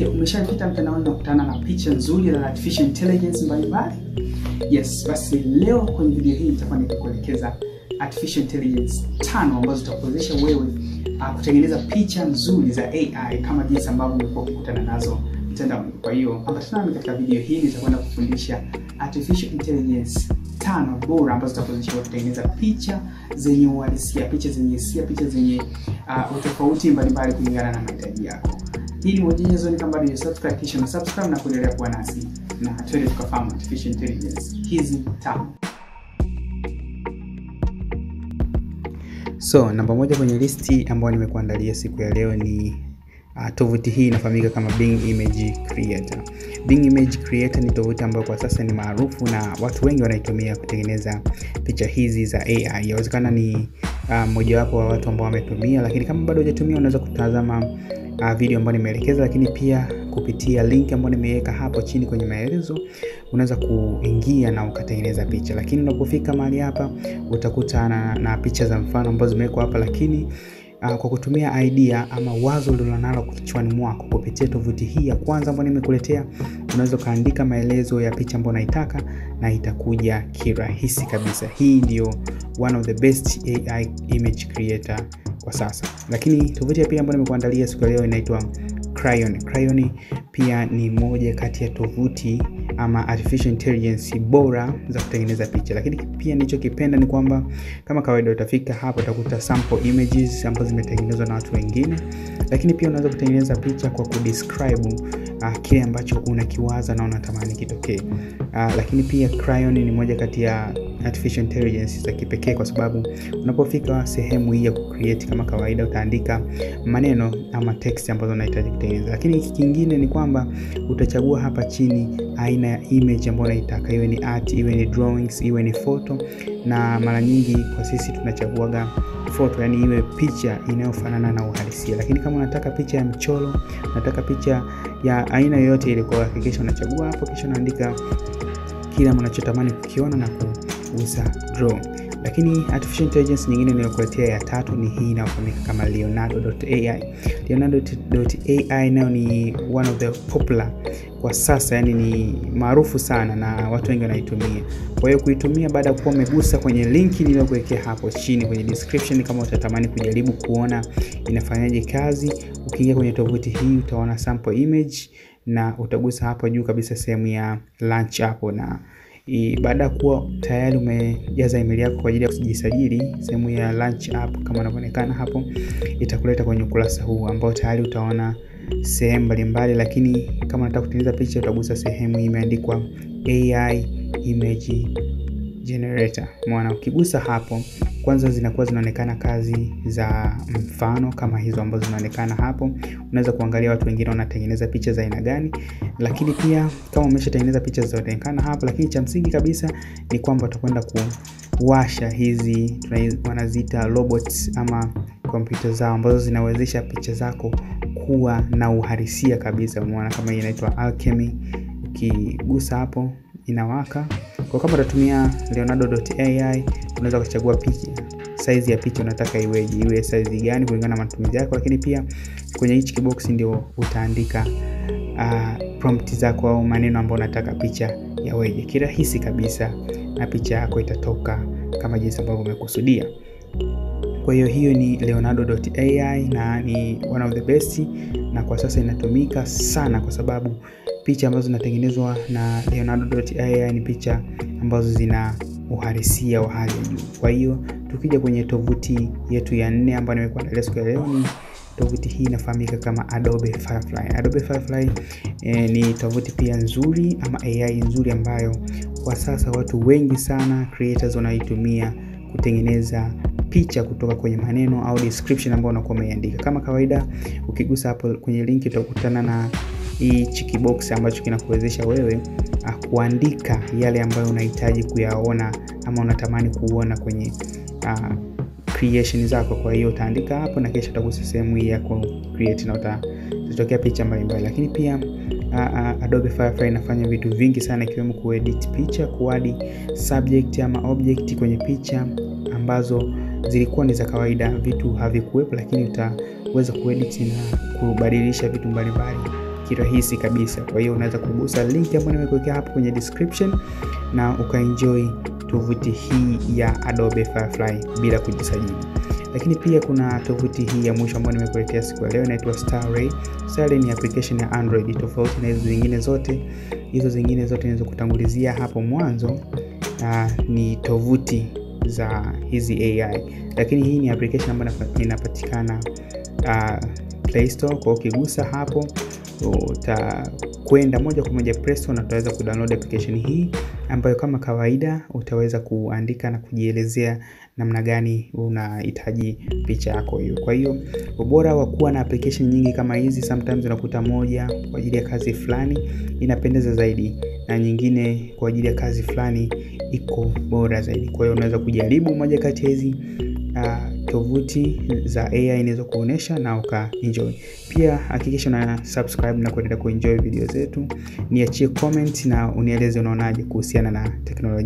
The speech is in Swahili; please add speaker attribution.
Speaker 1: Umeshapita mtandaoni na kukutana na picha nzuri za artificial intelligence mbalimbali? Yes, basi leo kwenye video hii nitakuwa nikuelekeza artificial intelligence 5 ambazo zitakuwezesha wewe kutengeneza picha nzuri za AI kama jinsi ambavyo umekuwa ukikutana nazo mtandaoni. Kwa hiyo ambatana nami katika video hii, nitakwenda kufundisha artificial intelligence 5 bora ambazo zitakuwezesha wewe kutengeneza picha zenye uhalisia, picha zenye hisia, picha zenye utofauti mbalimbali kulingana na mahitaji yako. Hii ni mwanzo ni kama bado subscribe, kisha na subscribe na kuendelea kuwa nasi na twende tukafahamu artificial intelligence hizi 5. So, namba moja kwenye listi ambayo nimekuandalia siku ya leo ni tovuti hii inafahamika kama Bing Image Creator. Bing Image Creator ni tovuti ambayo kwa sasa ni maarufu na watu wengi wanaitumia kutengeneza picha hizi za AI. Yawezekana ni mmoja wapo wa watu ambao wametumia, lakini kama bado hujatumia unaweza kutazama video ambayo nimeelekeza, lakini pia kupitia link ambayo nimeweka hapo chini kwenye maelezo unaweza kuingia na ukatengeneza picha. Lakini unapofika mahali hapa utakutana na picha za mfano ambazo zimewekwa hapa, lakini kwa kutumia idea ama wazo ulilonalo kichwani mwako kupitia tovuti hii ya kwanza ambayo nimekuletea, unaweza kaandika maelezo ya picha ambayo unaitaka na itakuja kirahisi kabisa. Hii ndio one of the best AI image creator kwa sasa. Lakini tovuti ya pili ambayo nimekuandalia siku ya leo inaitwa Cryon. Cryon pia ni moja kati ya tovuti ama artificial intelligence bora za kutengeneza picha. Lakini pia nilichokipenda ni kwamba kama kawaida utafika hapo utakuta sample images ambazo zimetengenezwa na watu wengine, lakini pia unaweza kutengeneza picha kwa kudescribe kile ambacho unakiwaza na unatamani kitokee. Lakini pia Cryon ni moja kati ya artificial intelligence za kipekee kwa sababu unapofika sehemu hii ya create, kama kawaida utaandika maneno ama text ambazo unahitaji kutengeneza. Lakini kingine ni kwamba utachagua hapa chini aina ya image ambayo unaitaka, iwe ni art, iwe ni drawings, iwe ni photo, na mara nyingi kwa sisi tunachaguaga photo, yani iwe picha inayofanana na uhalisia. Lakini kama unataka picha ya mchoro, unataka picha ya aina yoyote ile, kwa hakikisha unachagua hapo kisha unaandika kile unachotamani kukiona na kugusa draw. Lakini artificial intelligence nyingine niliyokuletea ya tatu ni hii inayofahamika kama Leonardo.ai. Leonardo.ai nayo ni one of the popular kwa sasa, yani ni maarufu sana na watu wengi wanaitumia. Kwa hiyo kuitumia, baada ya kuwa umegusa kwenye link niliyokuwekea hapo chini kwenye description, kama utatamani kujaribu kuona inafanyaje kazi, ukiingia kwenye tovuti hii utaona sample image na utagusa hapo juu kabisa sehemu ya launch hapo, na baada ya kuwa tayari umejaza email yako kwa ajili ya kujisajili, sehemu ya launch app kama inavyoonekana hapo itakuleta kwenye ukurasa huu ambao tayari utaona sehemu mbalimbali. Lakini kama unataka kutengeneza picha utagusa sehemu imeandikwa AI image generator. Maana ukigusa hapo kwanza zinakuwa zinaonekana kazi za mfano kama hizo ambazo zinaonekana hapo. Unaweza kuangalia watu wengine wanatengeneza picha za aina gani, lakini pia kama umeshatengeneza picha zinazoonekana hapo. Lakini cha msingi kabisa ni kwamba utakwenda kuwasha hizi wanaziita robots ama kompyuta zao ambazo zinawezesha picha zako kuwa na uhalisia kabisa. Umeona kama hii inaitwa Alchemy, ukigusa hapo inawaka. Kwa kama utatumia Leonardo.ai unaweza kuchagua picha, size ya picha unataka iweje, iwe size gani kulingana na matumizi yako. Lakini pia kwenye hichi kibox ndio utaandika prompt zako au maneno ambayo unataka picha yaweje kirahisi kabisa, na picha yako itatoka kama jinsi ambavyo umekusudia. Kwa hiyo ni Leonardo.ai na ni one of the best, na kwa sasa inatumika sana kwa sababu picha ambazo zinatengenezwa na Leonardo.ai ni picha ambazo zina uhalisia wa hali ya juu. Kwa hiyo tukija kwenye tovuti yetu ya 4 ambayo nimekuandalia siku ya leo, ni tovuti hii inafahamika kama Adobe Firefly. Adobe Firefly ni tovuti pia nzuri ama AI nzuri ambayo kwa sasa watu wengi sana creators wanaitumia kutengeneza picha kutoka kwenye maneno au description ambayo unakuwa umeandika. Kama kawaida ukigusa hapo kwenye link utakutana na hii checkbox ambacho kinakuwezesha wewe kuandika yale ambayo unahitaji kuyaona ama unatamani kuona kwenye creation zako. Kwa hiyo utaandika hapo na kisha utagusa sehemu hii ya create na utatokea picha mbalimbali. Lakini pia Adobe Firefly inafanya vitu vingi sana, ikiwemo kuedit picha, kuadi subject ama object kwenye picha ambazo zilikuwa ni za kawaida, vitu havikuwepo, lakini utaweza kuedit na kubadilisha vitu mbalimbali kirahisi kabisa. Kwa hiyo unaweza kugusa link ambayo nimekuwekea hapo kwenye description na ukaenjoy tovuti hii ya Adobe Firefly bila kujisajili. Lakini pia kuna tovuti hii ya mwisho ambayo nimekuletea siku ya leo, inaitwa Starray. Starray ni application ya Android tofauti na hizo zingine zote. Hizo zingine zote nilizokutangulizia hapo mwanzo ni tovuti za hizi AI, lakini hii ni application ambayo inapatikana Play Store. Kwa ukigusa hapo utakwenda moja kwa moja Play Store na utaweza kudownload application hii ambayo kama kawaida utaweza kuandika na kujielezea namna gani unahitaji picha yako hiyo. Kwa hiyo ubora wa kuwa na application nyingi kama hizi, sometimes unakuta moja kwa ajili ya kazi fulani inapendeza zaidi na nyingine kwa ajili ya kazi fulani iko bora zaidi. Kwa hiyo unaweza kujaribu moja kati ya hizi tovuti za AI inaweza kuonesha na ukaenjoy. Pia hakikisha una subscribe na kuendelea kuenjoy video zetu. Niachie comment na unieleze unaonaje kuhusiana na teknolojia.